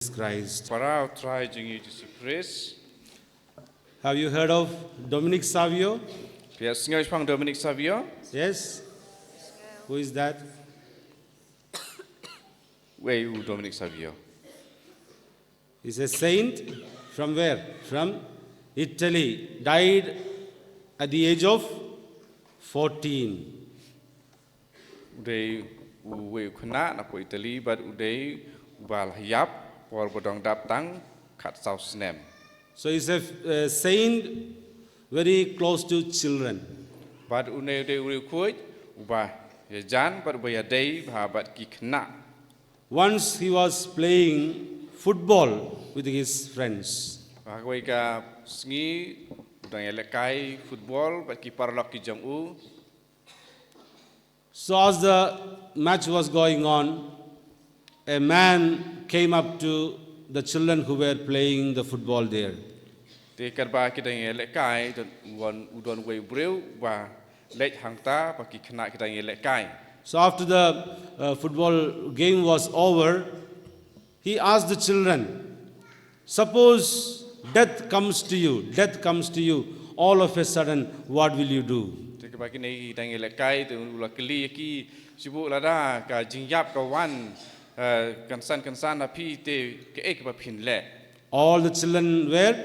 Christ. Para try jingi Jesus Christ. Have you heard of Dominic Savio? Pia singa pang Dominic Savio. Yes. Who is that? Where you Dominic Savio? He's a saint. From where? From Italy. Died at the age of 14. Uday uwe kuna na po Italy, but uday ubal hayap por bodong daptang kat South Snem. So he's a saint very close to children. But uday uday kuy ubah yajan, but ubah yadai but kikna. Once he was playing football with his friends. Bagway ka sngi udang yalekai football, but kiparlok ki jong u. So as the match was going on, a man came up to the children who were playing the football there. Te karba kita yalekai dan udon way breu ba lek hangta pa kikna kita yalekai. So after the football game was over, he asked the children, suppose death comes to you, all of a sudden, what will you do? Te karba kini kita yalekai tu ula keli ki sibuk lada ka jingyap ka wan kansan api te ke ek pa phin le. All the children were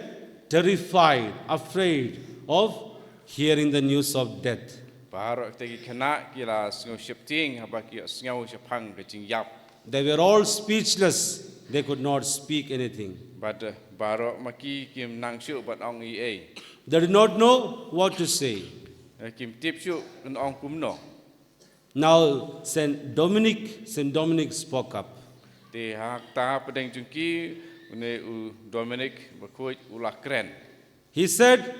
terrified, afraid of hearing the news of death. Baru te kikna kila sngo shipting haba ki sngo shapang ka jingyap. They were all speechless. They could not speak anything. But baru maki kim nang shu but ong e. They did not know what to say. Kim tip shu un ong kumno. Now Saint Dominic spoke up. Te hak ta pedeng jungki une u Dominic bakoi ulakren. He said,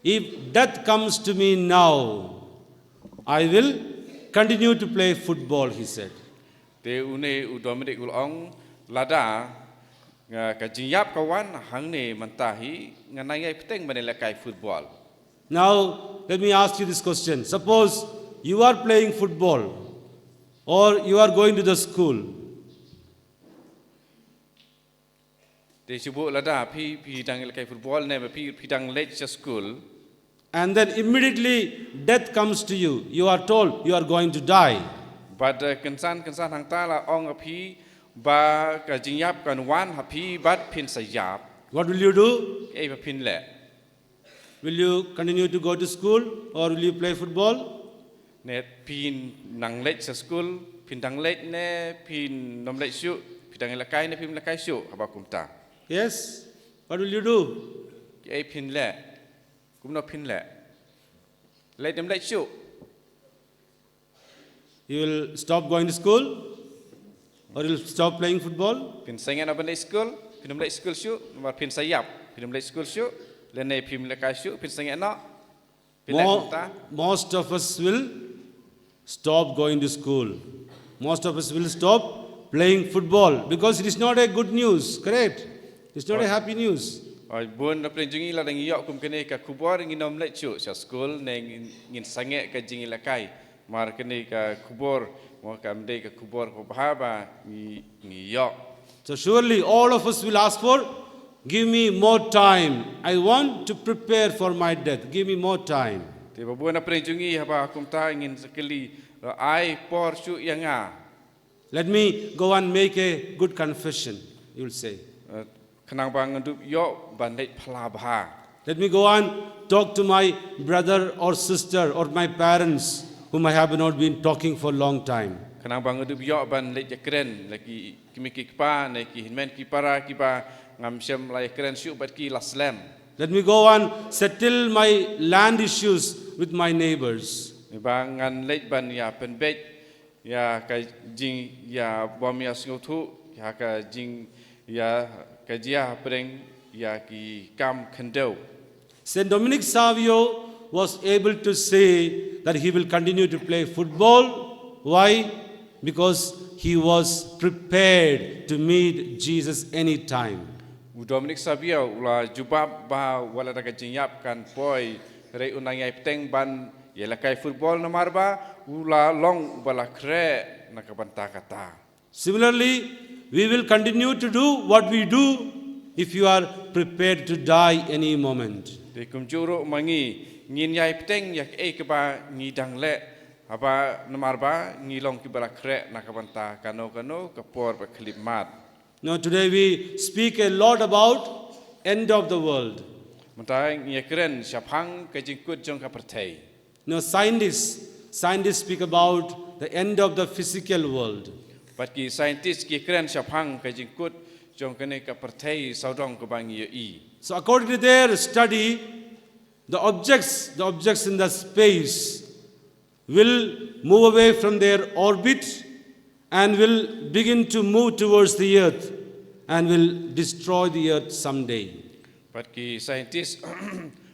if death comes to me now, I will continue to play football, he said. Te une u Dominic ulong lada ka jingyap kawan hang ne mantahi nganai peteng menelakai football. Now, let me ask you this question. Suppose you are playing football or you are going to the school. Te sibuk lada pi dang lekai football ne pi dang lech school. And then immediately death comes to you. You are told you are going to die. But kensan hang ta la ong api ba ka jingyap kan wan hapi bat pin sayap. What will you do? E pa pin le. Will you continue to go to school or will you play football? Ne pin nang lech school pin dang lech ne pin nom lech shu pin dang lekai ne pin lekai shu haba kumta. Yes. What will you do? E pin le. Kumno pin le. Lech dem lech shu. You will stop going to school or you will stop playing football? Pin sangan apa lech school pin nom lech school shu nomor pin sayap pin nom lech school shu le ne pin lekai shu pin sangan no. Pin lech kumta. Most of us will stop going to school. Most of us will stop playing football because it is not a good news, correct? It's not a happy news. Oi bun na plenjungi la dang yok kum kene ka kubor nginom lech shu sa school ne ngin sange ka jingi lekai mar kene ka kubor mo ka mde ka kubor ko bahaba ni yok. So surely all of us will ask for, give me more time. I want to prepare for my death. Give me more time. Te bun na plenjungi haba kum ta ngin sekali ai por shu yanga. Let me go and make a good confession, you will say. Kenang bang ndup yok ban lech phla bha. Let me go and talk to my brother or sister or my parents whom I have not been talking for a long time. Kenang bang ndup yok ban lech jakren lagi kimi kikpa ne ki hinmen ki para ki ba ngam syam lai kren shu bat ki laslam. Let me go and settle my land issues with my neighbors. Ba ngan lech ban ya pen bet ya ka jing ya bom ya sngotu ya ka jing ya ka jia preng ya ki kam khando. Saint Dominic Savio was able to say that he will continue to play football. Why? Because he was prepared to meet Jesus anytime. Dominic Savio ula jubab ba wala daga jingyap kan poi rei unang ai peteng ban ya lakai football nomar ba ula long bala kre nakabanta kata. Similarly, we will continue to do what we do if you are prepared to die any moment. Di kum juro mangi ngin yai peteng yak ke ba ngi dang le aba namar ba ngi long ki bala kre nakabanta kano ka por ba klip mat. Now today we speak a lot about end of the world. Mentai ngi kren syapang ka jingkut jong ka pertai. Now scientists speak about the end of the physical world. Pat ki scientist ki kren syapang ka jingkut jong kene ka pertai saudong ka bang i. So according to their study, the objects in the space will move away from their orbit and will begin to move towards the earth and will destroy the earth someday. Pat ki scientist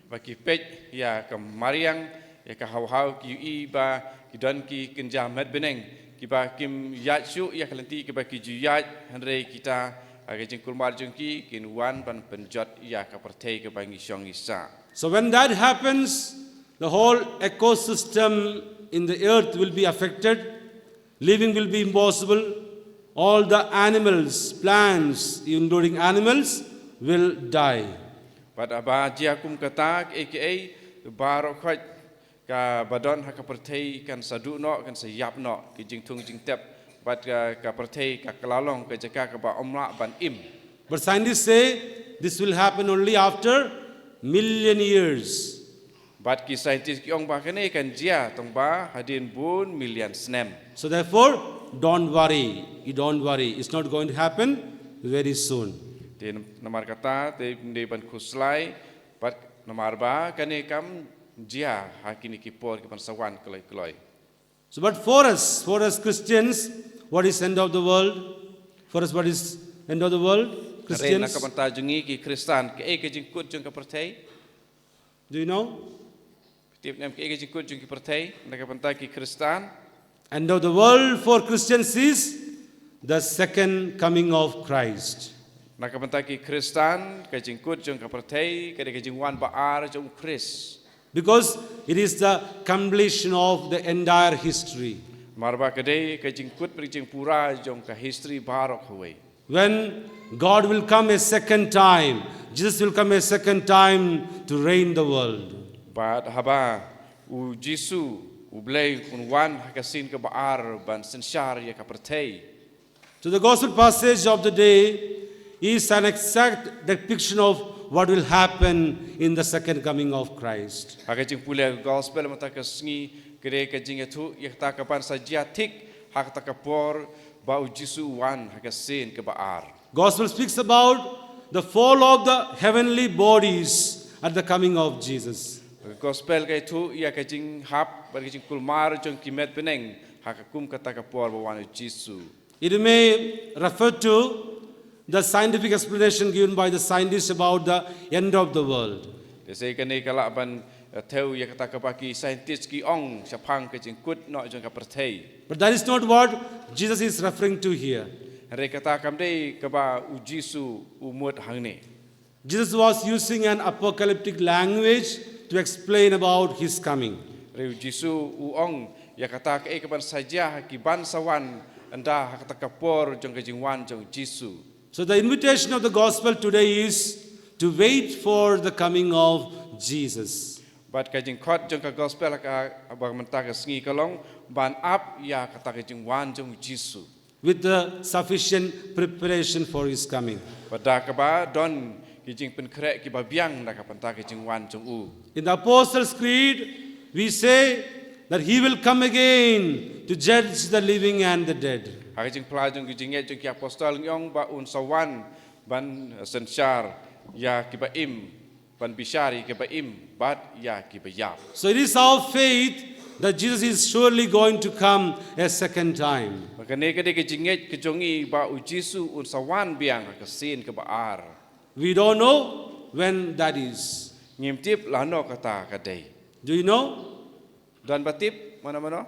ba ki pej ya ka mariang ya ka hau ki i ba ki don ki kenja met beneng ki ba kim ya syu ya kalanti ki ba ki ju ya hanre kita aga jingkul mar jongki kin wan ban penjot ya ka pertai ka bangi syong isa. So when that happens, the whole ecosystem in the earth will be affected. Living will be impossible. All the animals, plants, including animals, will die. Pat aba jiakum katak aka baro khaj ka badon ha ka pertai kan sadu no kan sayap no ki jingtung jingtep pat ka pertai ka kalalong ka jaka ka ba omla ban im. But scientists say this will happen only after million years. Bat ki scientist ki ong ba kene kan jia tong ba hadin bun million snem. So therefore, don't worry. You don't worry. It's not going to happen very soon. Di namar kata di ban khuslai pat namar ba kene kam jia hakini ki por ki pan sawan keloi. So but for us Christians, what is end of the world? For us, what is end of the world? Christians. Christians. Nakabanta jungi ki Kristan ke ke jingkut jong ka pertai. Do you know? Tip nem ke jingkut jong ki pertai nakabanta ki Kristan. End of the world for Christians is the second coming of Christ. Nakabanta ki Kristan ke jingkut jong ka pertai ke jingwan baar jong Kris. Because it is the completion of the entire history. Marba kede ke jingkut per jing pura jong ka history barok huai. When God will come a second time, Jesus will come a second time to reign the world. Bat haba u Jisu u blay kunwan hakasin ka baar ban sensyar ya ka pertai. So the gospel passage of the day is an exact depiction of what will happen in the second coming of Christ. Haka jing pula gospel mata ka sngi kede ka jing etu ya ta ka pan sajia tik hak ta ka por ba u Jisu wan hakasin ka baar. Gospel speaks about the fall of the heavenly bodies at the coming of Jesus. Gospel ka itu ia ka jing hap ba ka jing kulmar jong kimet peneng haka kum kata ka por ba wan Jisu. It may refer to the scientific explanation given by the scientists about the end of the world. Desai kene kala ban teu ya kata ka baki scientist ki ong syapang ka jing kut no jong ka pertai. But that is not what Jesus is referring to here. Re kata kam dei ka ba u Jisu umut hang ni. Jesus was using an apocalyptic language to explain about his coming. Re u Jisu u ong ya kata ka ban saja ki ban sawan anda kata ka por jong ka jing wan jong Jisu. So the invitation of the gospel today is to wait for the coming of Jesus. Bat ka jing khot jong ka gospel ka abang menta ka sngi kalong ban up ya kata ka jing wan jong Jisu. With the sufficient preparation for his coming. Pada ka ba don ki jing pen krek ki ba biang na ka penta ka jing wan jong u. In the Apostles' Creed, we say that he will come again to judge the living and the dead. Haka jing pelajung ki jing jong ki apostol ngong ba un sawan ban sensyar ya ki ba im ban bishari ki ba im bat ya ki ba yap. So it is our faith that Jesus is surely going to come a second time. Maka ne ka de ki jing ki jongi ba u Jisu un sawan biang ka sin ka ba ar. We don't know when that is. Ngim tip lano kata ka dei. Do you know? Dan batip mana-mana?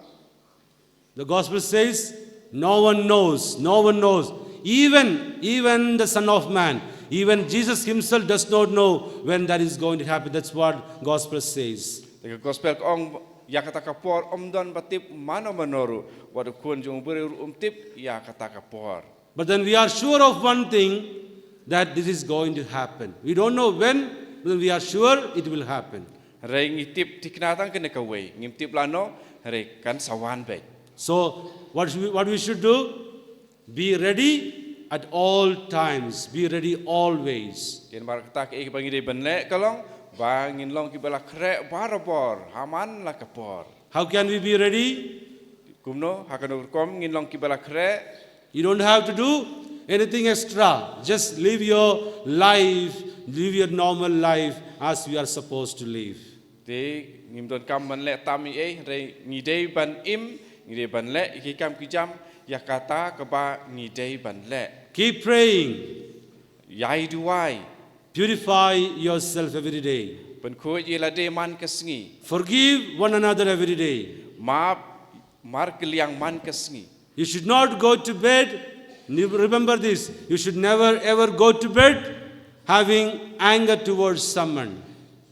The gospel says no one knows. No one knows. Even the Son of Man, even Jesus himself does not know when that is going to happen. That's what gospel says. The gospel ong ya kata ka por om dan batip mana manoru wadu kun jong beri tip ya kata ka por. But then we are sure of one thing, that this is going to happen. We don't know when, but we are sure it will happen. Re ngitip tiknatang kena kawai, ngitip lano re kan sawan baik. So what we should do? Be ready at all times. Be ready always. Ken bar kata ke bangi de benle kalong bangin long ki bala krek barabor haman la kapor. How can we be ready? Kumno hakan urkom ngin long ki bala krek. You don't have to do anything extra. Just live your life, live your normal life as we are supposed to live. Te ngim don kam benle tami re ngidei ban im ngidei benle ki kam ki jam ya kata ke ba ngidei benle. Keep praying. Yai duai. Purify yourself every day. Ben ko ye la de man kesngi. Forgive one another every day. Maaf mar keliang man kesngi. You should not go to bed. Remember this. You should never ever go to bed having anger towards someone.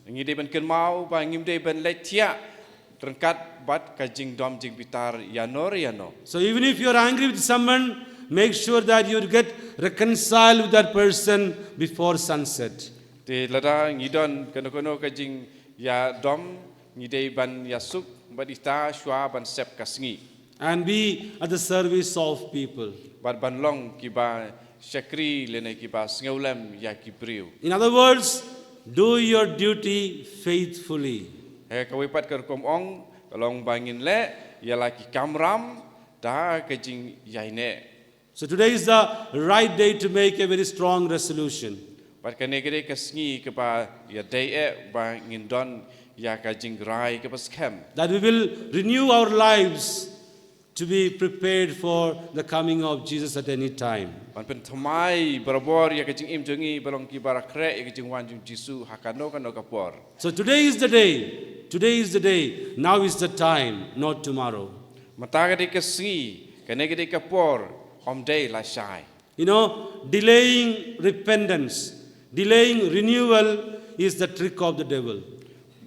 Ngi de ben ken mau ba ngim de ben le tia rengkat bat ka jing dom jing bitar yano. So even if you are angry with someone, make sure that you get reconciled with that person before sunset. Te lada ngi don kono ka jing ya dom ngi de ban ya suk badita shwa ban sep kasngi. And be at the service of people. Bat ban long ki ba shakri lene ki ba sngeulem ya ki priu. In other words, do your duty faithfully. He ka wepat ka kom ong kalong bangin le ya la ki kamram da ka jing yaine. So today is the right day to make a very strong resolution. Bat ka negere ka sngi ka ba ya day ba ngin don ya ka jing rai ka pas kem. That we will renew our lives to be prepared for the coming of Jesus at any time. Ban pen thamai barabor ya ka jing im jongi balong ki barakre ya ka jing wan jing Jisu hakano kano ka por. So today is the day. Today is the day. Now is the time, not tomorrow. Mata ka de ka sngi ka negere ka por om day la shai. You know, delaying repentance, delaying renewal is the trick of the devil.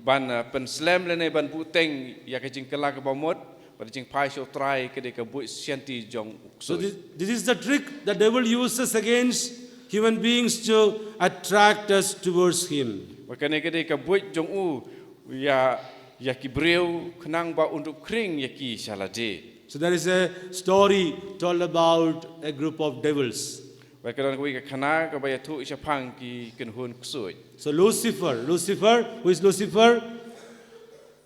Ban pen slam lene ban puteng ya ka jing kala ka bomot pada jing pai so try ka de ka bu sianti jong. So this is the trick the devil uses against human beings to attract us towards him. Makanya ka de ka bu jong u ya ki breu kenang ba untuk kring ya ki salade. So there is a story told about a group of devils. Wakadon ka kana ka ba ya tu isa pang ki kenhun ksoi. So Lucifer, who is Lucifer?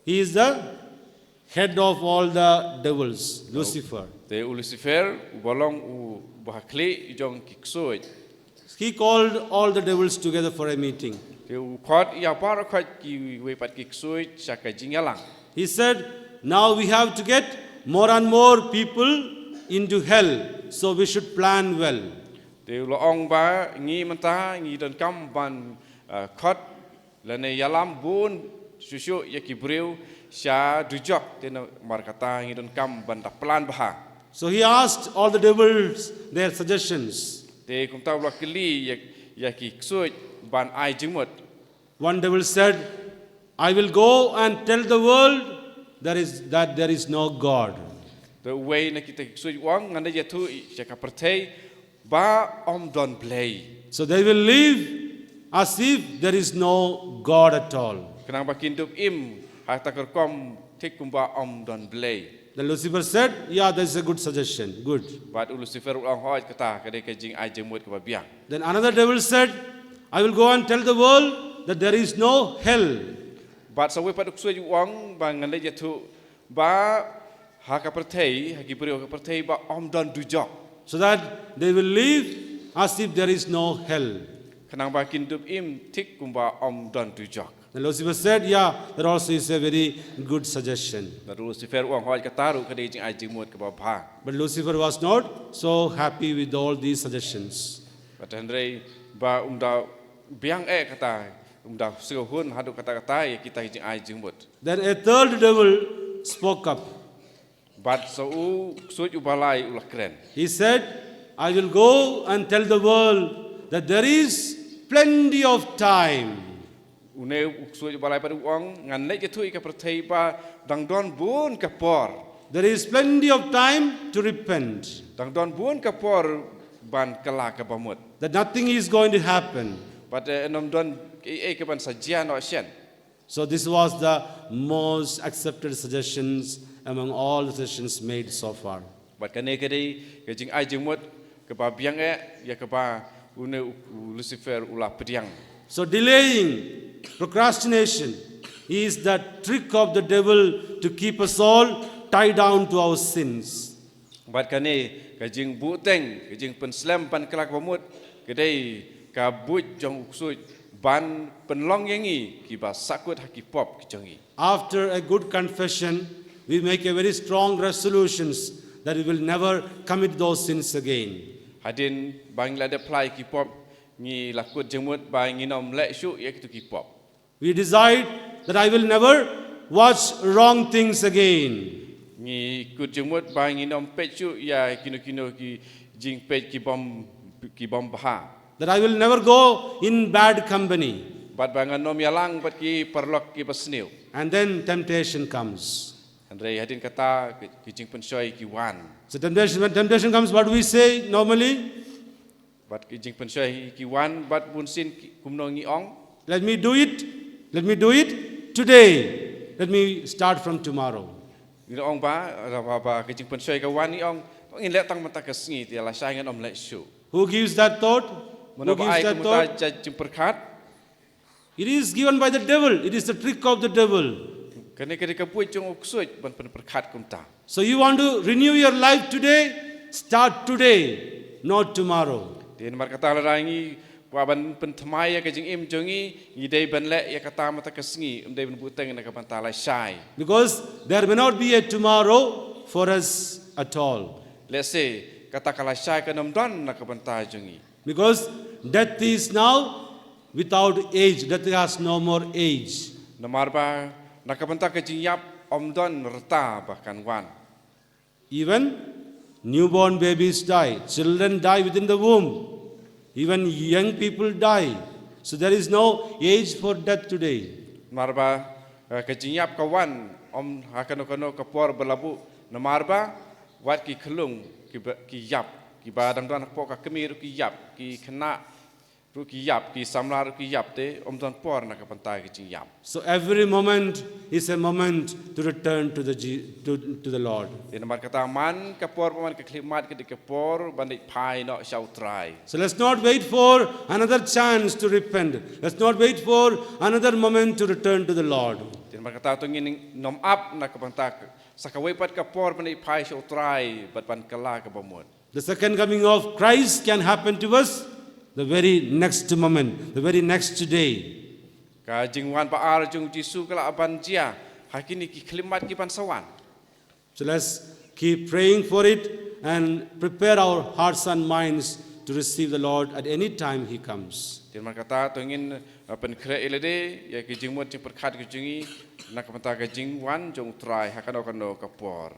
He is the head of all the devils, Lucifer. Te Lucifer bolong u bahakli jong ki ksoi. He called all the devils together for a meeting. Te u khot ya par khot ki we pat ki ksoi saka jingalang. He said, now we have to get more and more people into hell, so we should plan well. Te lo ong ba ngi manta ngi don kam ban khot lane yalam bun susu ya ki breu sha dujok te markata ngi don kam ban da plan bah. So he asked all the devils their suggestions. Te kum taw la kli ya ki ksoi ban ai jingmot. One devil said, I will go and tell the world that there is no God. The way na kita ksoi wang nganda ya tu ya ka pertei ba om don play. So they will live as if there is no God at all. Kenang ba kindup im ha ta kom tik kum ba om don play. Then Lucifer said, yeah, that's a good suggestion. Good. But Lucifer ulang hoi kata kade ka jing ai jemut ka ba biang. Then another devil said, I will go and tell the world that there is no hell. But sa we pa ksoi wang ba nganda ya tu ba ha ka pertei ha ki brio ka pertei ba om don dujok. So that they will live as if there is no hell. Kenang ba kindup im tik kum ba om don dujok. And Lucifer said, yeah, that also is a very good suggestion. But Lucifer ulang hoi kata ru kade jing ai jemut ka ba bha. But Lucifer was not so happy with all these suggestions. But Andre ba da biang kata da sehun hadu kata-kata ya kita jing ai jemut. Then a third devil spoke up. But so ksoi ubalai ulah keren. He said, I will go and tell the world that there is plenty of time. Une ksoi ubalai pada uang ngan le tu ka pertei ba dang don bun ka por. There is plenty of time to repent. Dang don bun ka por ban kala ka bamut. that nothing is going to happen. But enom don ke ban sajian no sien. So this was the most accepted suggestions among all the suggestions made so far. But kane kadi ke jing ai jemut ke ba biang ya ke ba une Lucifer ulah pediang. So delaying, procrastination is the trick of the devil to keep us all tied down to our sins. But kane ke jing buteng ke jing penslam pan kelak bamut kedai ka but jong uksui ban penlong yangi ki ba sakut haki pop ki jongi. After a good confession, we make a very strong resolutions that we will never commit those sins again. Hadin bang la de plai ki pop ni lakut jemut bang nginom lek syu ya kitu ki pop. We decide that I will never watch wrong things again. Ni kut jemut bang nginom pet syu ya kino ki jing pet ki bom baha. That I will never go in bad company. Bat bang anom yalang bat ki perlok ki basniu. And then temptation comes. Andre hadin kata ki jing pensoi ki wan. So when temptation comes, what do we say normally? Bat ki jing pensoi ki wan bat bunsin kumno ngi ong. Let me do it. Let me do it today. Let me start from tomorrow. Ni ong ba ki jing pensoi ka wan ni ong ngin lek tang mata ka sngi ti la sai ngan om lek syu. Who gives that thought? Who Mana gives ba ai that thought? kemuta jing perkat. It is given by the devil. It is the trick of the devil. Kene kene ka puai jong uksuit ban perkat kumta. So you want to renew your life today? Start today, not tomorrow. Din mar kata la rangi wa ban penthmai ya ka jing im jongi ni dei ban lek ya kata mata ka sngi dei ban buteng na ka ban ta la sai. Because there may not be a tomorrow for us at all. Let's say kata kala sai ka nam don na ka ban ta jongi. Because death is now without age. Death has no more age. Namar ba nakabanta ka jing yap om don reta bahkan wan. Even newborn babies die. Children die within the womb. Even young people die. So there is no age for death today. Namar ba ka jing yap ka wan om hakano ka por belabu. Namar ba wat ki kelung ki yap ki ba dang don po ka kemi ru ki yap ki kena ru ki yap ki samla ru ki yap te om don por na ka panta ki jing yap. So every moment is a moment to return to the Lord. Di namar kata man ka por man ka klimat ke ka por bandit pai no shau try. So let's not wait for another chance to repent. Let's not wait for another moment to return to the Lord. Di namar kata to ngin nom up na ka panta sakawai pat ka por bandit pai shau try bat pan kala ka bamut. The second coming of Christ can happen to us the very next moment, the very next day. Ka jingwan pa ar jung Jisu kala aban jia hakini ki klimat ki pan sawan. So let's keep praying for it and prepare our hearts and minds to receive the Lord at any time He comes. Di namar kata to ngin pen kre elede ya ki jingmot jing perkhat ki jingi na ka panta ka jingwan jung try hakano ka por.